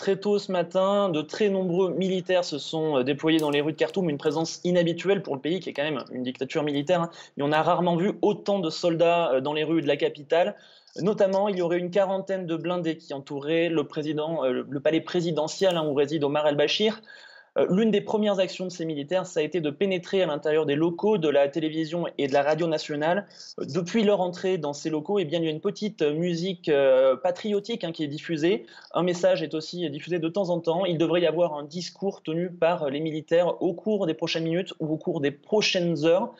très tôt ce matin, de très nombreux militaires se sont déployés dans les rues de Khartoum, une présence inhabituelle pour le pays qui est quand même une dictature militaire, hein. Et on a rarement vu autant de soldats dans les rues de la capitale. Notamment, il y aurait une quarantaine de blindés qui entouraient le palais présidentiel, hein, où réside Omar el-Béchir. L'une des premières actions de ces militaires, ça a été de pénétrer à l'intérieur des locaux de la télévision et de la radio nationale. Depuis leur entrée dans ces locaux, eh bien, il y a une petite musique patriotique, hein, qui est diffusée. Un message est aussi diffusé de temps en temps. Il devrait y avoir un discours tenu par les militaires au cours des prochaines minutes ou au cours des prochaines heures.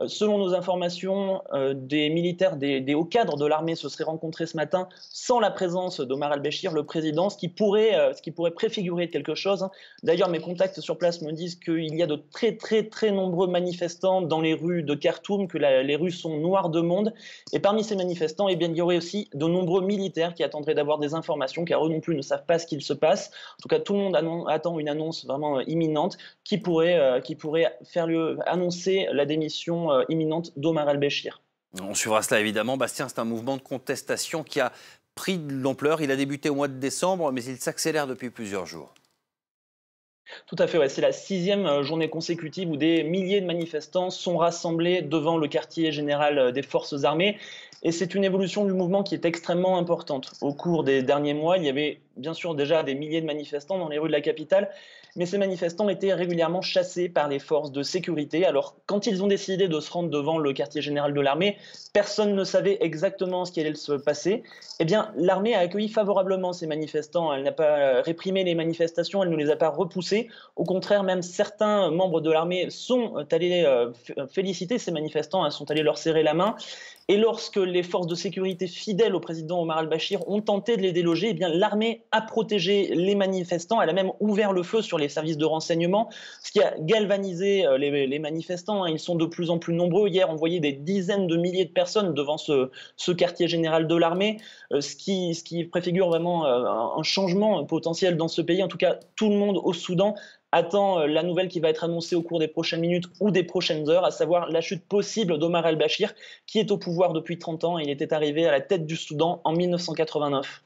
Selon nos informations, des militaires, des hauts cadres de l'armée se seraient rencontrés ce matin sans la présence d'Omar el-Béchir, le président, ce qui pourrait préfigurer quelque chose, hein. D'ailleurs, mes contacts sur place me disent qu'il y a de très très très nombreux manifestants dans les rues de Khartoum, que les rues sont noires de monde. Et parmi ces manifestants, eh bien, il y aurait aussi de nombreux militaires qui attendraient d'avoir des informations, car eux non plus ne savent pas ce qu'il se passe. En tout cas, tout le monde attend une annonce vraiment imminente qui pourrait annoncer la démission imminente d'Omar el-Béchir. On suivra cela évidemment. Bastien, c'est un mouvement de contestation qui a pris de l'ampleur. Il a débuté au mois de décembre, mais il s'accélère depuis plusieurs jours. Tout à fait, ouais. C'est la sixième journée consécutive où des milliers de manifestants sont rassemblés devant le quartier général des forces armées. Et c'est une évolution du mouvement qui est extrêmement importante. Au cours des derniers mois, il y avait bien sûr déjà des milliers de manifestants dans les rues de la capitale, mais ces manifestants étaient régulièrement chassés par les forces de sécurité. Alors, quand ils ont décidé de se rendre devant le quartier général de l'armée, personne ne savait exactement ce qui allait se passer. Eh bien, l'armée a accueilli favorablement ces manifestants. Elle n'a pas réprimé les manifestations, elle ne les a pas repoussés. Au contraire, même certains membres de l'armée sont allés féliciter ces manifestants, hein, sont allés leur serrer la main. Et lorsque les forces de sécurité fidèles au président Omar el-Béchir ont tenté de les déloger, eh bien, l'armée a protégé les manifestants. Elle a même ouvert le feu sur les services de renseignement, ce qui a galvanisé les manifestants, hein. Ils sont de plus en plus nombreux. Hier, on voyait des dizaines de milliers de personnes devant ce quartier général de l'armée, ce qui préfigure vraiment un changement potentiel dans ce pays. En tout cas, tout le monde au Soudan attend la nouvelle qui va être annoncée au cours des prochaines minutes ou des prochaines heures, à savoir la chute possible d'Omar el-Béchir, qui est au pouvoir depuis 30 ans. Il était arrivé à la tête du Soudan en 1989.